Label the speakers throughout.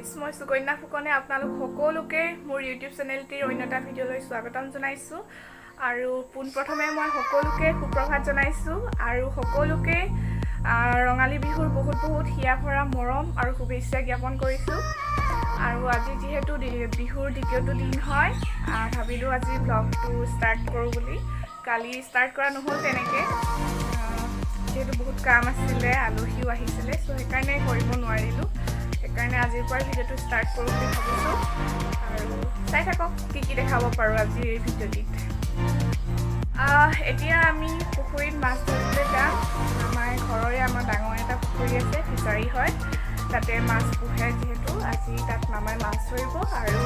Speaker 1: Friends মই সুকন্যা ফুকনে আপোনালোক সকলোকে মোৰ ইউটিউব চেনেলটিৰ অন্যটা ভিডিঅ'লৈ স্বাগতম জনাইছোঁ আৰু পোনপ্ৰথমে মই সকলোকে সুপ্ৰভাত জনাইছোঁ আৰু সকলোকে ৰঙালী বিহুৰ বহুত হিয়া ভৰা মৰম আৰু শুভেচ্ছা জ্ঞাপন কৰিছোঁ আৰু আজি যেহেতু বিহুৰ দ্বিতীয়টো দিন হয় ভাবিলোঁ আজি ব্লগটো ষ্টাৰ্ট কৰোঁ বুলি কালি ষ্টাৰ্ট কৰা নহ'ল তেনেকৈ যেহেতু বহুত কাম আছিলে আলহীও আহিছিলে চ' সেইকাৰণে কৰিব নোৱাৰিলোঁ সেইকাৰণে আজিৰ পৰা ভিডিঅ'টো ষ্টাৰ্ট কৰোঁ বুলি ভাবিছোঁ আৰু চাই থাকক কি দেখাব পাৰোঁ আজিৰ এই ভিডিঅ'টিত এতিয়া আমি পুখুৰীত মাছ ধৰিবলৈ যাম আমাৰ ঘৰৰে আমাৰ ডাঙৰ এটা পুখুৰী আছে ফিচাৰী হয় তাতে মাছ পোহে যিহেতু আজি তাত মামাই মাছ ধৰিব আৰু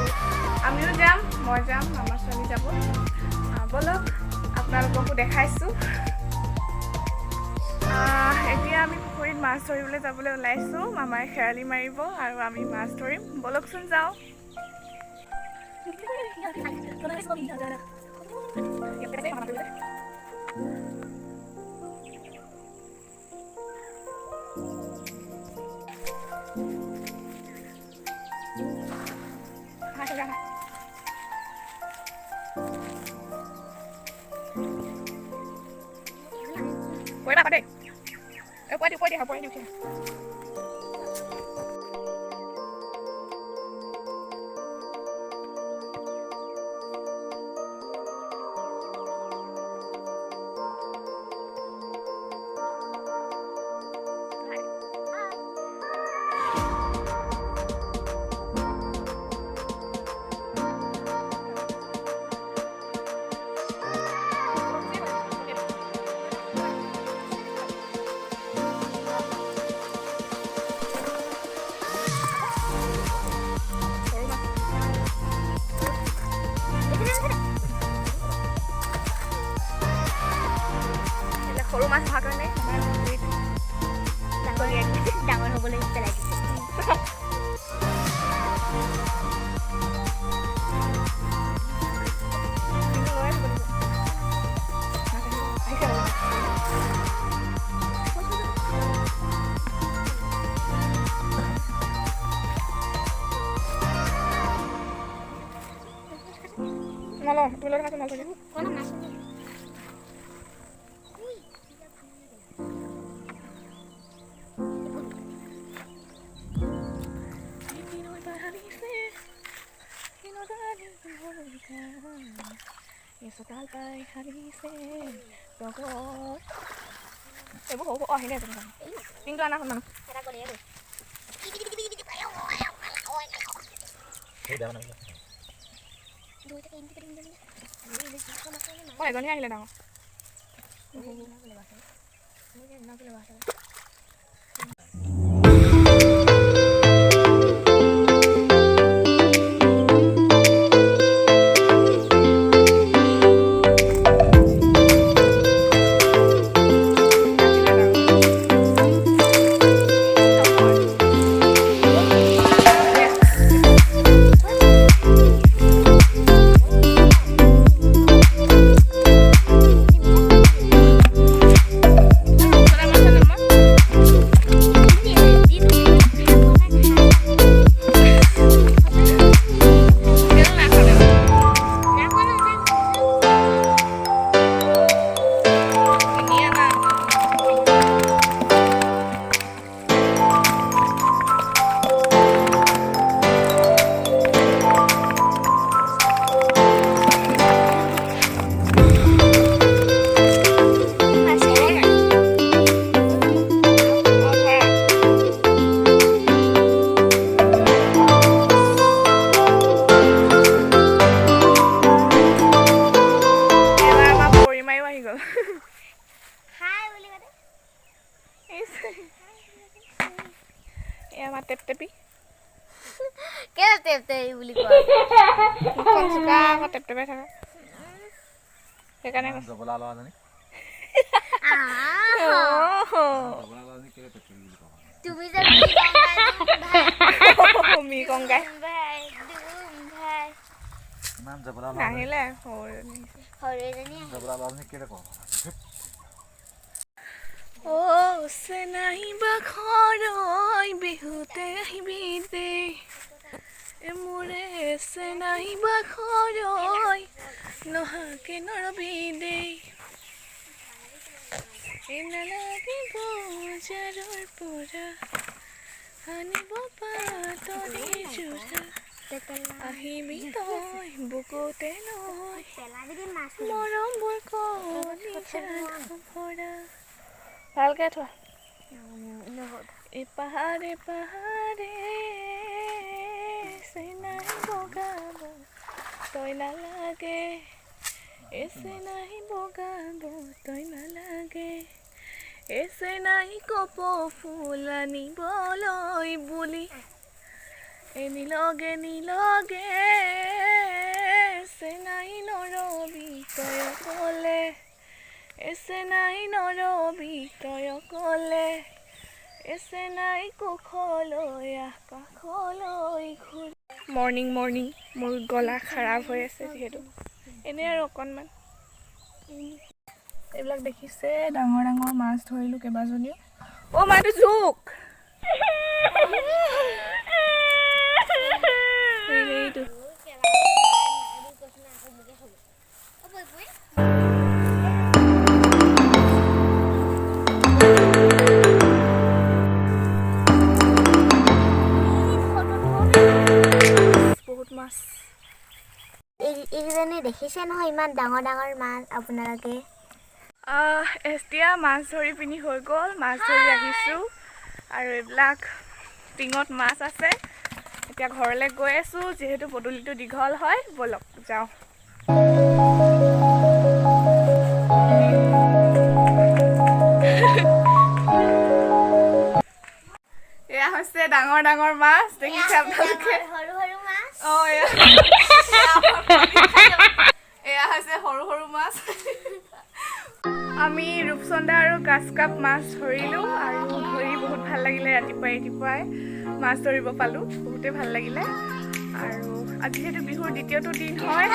Speaker 1: আমিও যাম মই যাম আমাৰ ছোৱালী যাব ব'লক আপোনালোককো দেখাইছোঁ এতিয়া আমি পুখুৰীত মাছ ধৰিবলৈ যাবলৈ ওলাইছোঁ মামাই খেৰালি মাৰিব আৰু আমি মাছ ধৰিম ব'লকচোন যাওঁ Quay lại đây. Em quay đi học quay đi kìa. সৰু মাছ হোৱাৰ কাৰণে ডাঙৰ হ'বলৈ পেলাই দিছে malo, tú lo dejas mal porque bueno más eso tal pai harise logo bo oh ini teman tinggal anak teman era con ellos Oye, con ella le damos. Tep-tepi.
Speaker 2: Kaya tep-tepi buli ko.
Speaker 1: Kung suka ako tep-tepi sana. Teka na ako.
Speaker 3: Zabala lawa ni. Zabala lawa ni kaya tep-tepi buli ko.
Speaker 2: Tumi sa
Speaker 1: mi con gái.
Speaker 2: Bhai.
Speaker 3: Nam zabala lawa.
Speaker 1: Nahi le. Hồi
Speaker 2: ni.
Speaker 3: Zabala lawa ni kaya ko.
Speaker 1: Oh, se nahi ba khoroi behute hi bide. মোৰে এছে নাই বাখৰৈ নহাকে নৰবি দেই নালাগিব জাৰৰ পৰা আনিব পাতৰি যোৰা আহিবি তই বুকুতে লৈ মৰমবোৰ ভৰা ভালকে থোৱা এ পাহাৰে পাহাৰে চেনাই বগাব তই নালাগে এছে নাই বগাব তই নালাগে এছে নাই কপ ফুল আনিবলৈ বুলি নিলগে নিলগে এছে নাই নৰবি তই অকলে এছে নাই নৰবি তই অকলে এছে নাই কুশলৈ আকাশলৈ ঘূৰি মৰ্ণিং মোৰ গলা খাৰাপ হৈ আছে যিহেতু এনেই আৰু অকণমান এইবিলাক দেখিছে ডাঙৰ ডাঙৰ মাছ ধৰিলোঁ কেইবাজনীও অ' মাইটো জোক এইটো বহুত মাছ
Speaker 2: এইজনী দেখিছে নহয় ইমান ডাঙৰ ডাঙৰ মাছ আপোনালোকে
Speaker 1: এতিয়া মাছ ধৰি পিনি হৈ গ'ল মাছ ধৰি আহিছোঁ আৰু এইবিলাক টিঙত মাছ আছে এতিয়া ঘৰলৈ গৈ আছোঁ যিহেতু পদূলিটো দীঘল হয় ব'লক যাওঁ এয়া হৈছে ডাঙৰ ডাঙৰ মাছ দেখিছে আপোনালোকে
Speaker 2: সৰু সৰু মাছ
Speaker 1: অঁ এয়া হৈছে সৰু সৰু মাছ আমি ৰূপচন্দা আৰু গাছকাপ মাছ ধৰিলোঁ আৰু ধৰি বহুত ভাল লাগিলে ৰাতিপুৱাই মাছ ধৰিব পালোঁ বহুতেই ভাল লাগিলে আৰু আজি যিহেতু বিহুৰ দ্বিতীয়টো দিন হয়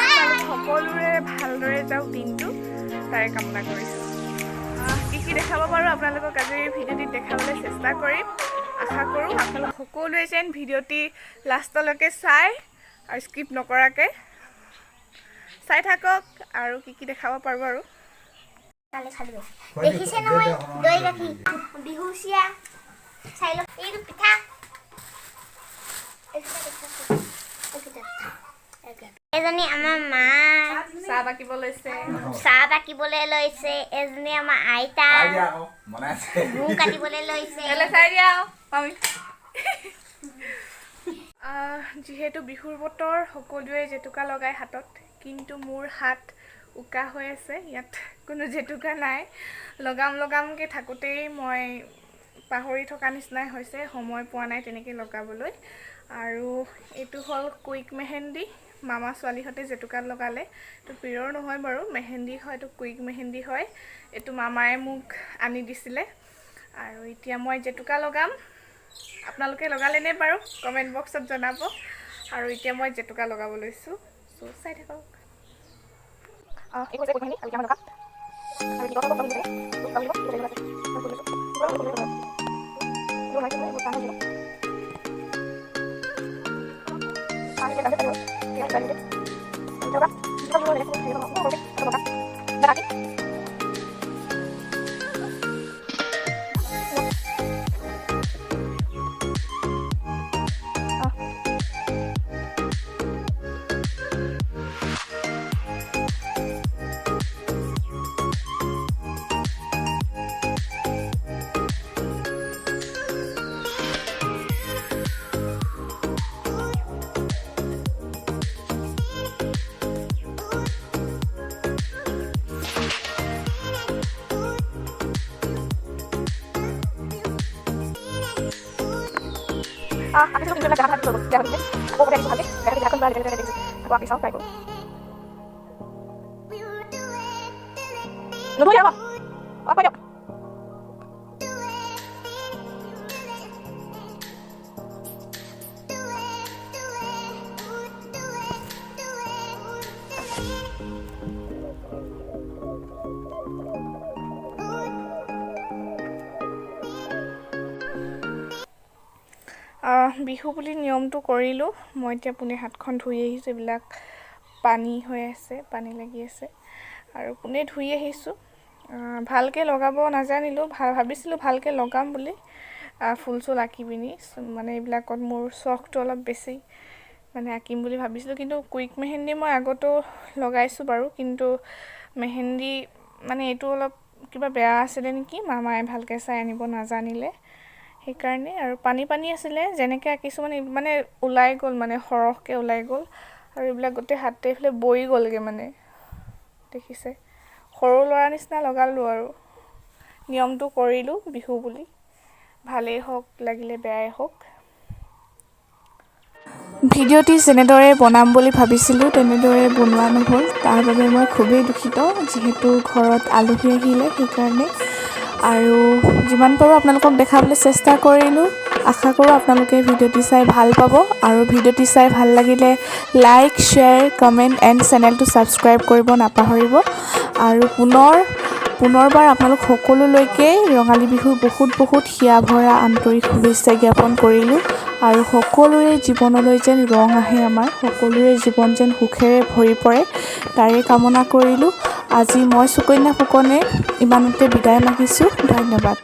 Speaker 1: সকলোৰে ভালদৰে যাওক দিনটো তাৰে কামনা কৰিছোঁ কি দেখাব পাৰোঁ আপোনালোকক আজি ভিডিঅ'টিত দেখাবলৈ চেষ্টা কৰিম আশা কৰোঁ আপোনালোক সকলোৱে যেন ভিডিঅ'টি লাষ্টলৈকে চাই আৰু স্কিপ নকৰাকৈ চাই থাকক আৰু কি দেখাব পাৰোঁ আৰু
Speaker 2: দেখিছে নহয় দৈ গাখীৰ বিহু চিৰা চাই লওক এইটো পিঠা এজনী আমাৰ মা
Speaker 1: চাহ বাকিবলৈ লৈছে
Speaker 2: এজনী আমাৰ আইতা ভোঁ কাটিবলৈ লৈছে
Speaker 1: যিহেতু বিহুৰ বতৰ সকলোৱে জেতুকা লগাই হাতত কিন্তু মোৰ হাত উকা হৈ আছে ইয়াত কোনো জেতুকা নাই লগামকৈ থাকোঁতেই মই পাহৰি থকা নিচিনাই হৈছে সময় পোৱা নাই তেনেকৈ লগাবলৈ আৰু এইটো হ'ল কুইক মেহেন্দি মামা ছোৱালীহঁতে জেতুকাত লগালে এইটো পিৰৰ নহয় বাৰু মেহেন্দি হয় এইটো কুইক মেহেন্দি হয় এইটো মামায়ে মোক আনি দিছিলে আৰু এতিয়া মই জেতুকা লগাম আপোনালোকে লগালেনে বাৰু কমেণ্ট বক্সত জনাব আৰু এতিয়া মই জেতুকা লগাব লৈছোঁ চ' চাই থাকক Aku sudah pinjam jangan dulu, jangan pinjam. Aku udah habis, dari aku balik dari sini. Aku habis sampai aku. Nunggu ya, apa yuk? Bihu বুলি নিয়মটো কৰিলোঁ। মই এতিয়া পোনে হাতখন ধুই আহিছোঁ, এইবিলাক পানী হৈ আছে, পানী লাগি আছে আৰু পোনে ধুই আহিছোঁ। ভালকৈ লগাব নাজানিলোঁ, ভাবিছিলোঁ ভালকৈ লগাম বুলি ফুল চুল আঁকি পিনি, মানে এইবিলাকত মোৰ চখটো অলপ বেছি, মানে আঁকিম বুলি ভাবিছিলোঁ। কিন্তু কুইক মেহেন্দি মই আগতো লগাইছোঁ বাৰু, কিন্তু মেহেন্দি মানে এইটো অলপ কিবা বেয়া আছিলে নেকি, মামায়ে ভালকৈ চাই আনিব নাজানিলে, সেইকাৰণে। আৰু পানী পানী আছিলে, যেনেকৈ আঁকিছোঁ মানে ওলাই গ'ল, মানে সৰহকৈ ওলাই গ'ল আৰু এইবিলাক গোটেই হাতে এইফালে বৈ গ'লগৈ, মানে দেখিছে। সৰু ল'ৰা নিচিনা লগালোঁ আৰু নিয়মটো কৰিলোঁ বিহু বুলি, ভালেই হওক লাগিলে বেয়াই হওক। ভিডিঅ'টি যেনেদৰে বনাম বুলি ভাবিছিলোঁ তেনেদৰে বনোৱা নহ'ল, তাৰ বাবে মই খুবেই দুখিত, যিহেতু ঘৰত আলহী আহিলে সেইকাৰণে। আৰু যিমান পাৰোঁ আপোনালোকক দেখাবলৈ চেষ্টা কৰিলোঁ। আশা কৰোঁ আপোনালোকে ভিডিঅ'টি চাই ভাল পাব, আৰু ভিডিঅ'টি চাই ভাল লাগিলে লাইক, শ্বেয়াৰ, কমেণ্ট এণ্ড চেনেলটো ছাবস্ক্ৰাইব কৰিব নাপাহৰিব। আৰু পুনৰবাৰ আপোনালোক সকলোলৈকে ৰঙালী বিহুৰ বহুত হিয়া ভৰা আন্তৰিক শুভেচ্ছা জ্ঞাপন কৰিলোঁ। আৰু সকলোৰে জীৱনলৈ যেন ৰং আহে, আমাৰ সকলোৰে জীৱন যেন সুখেৰে ভৰি পৰে, তাৰে কামনা কৰিলোঁ। আজি মই সুকন্যা ফুকনে ইমানতে বিদায় মাগিছোঁ। ধন্যবাদ।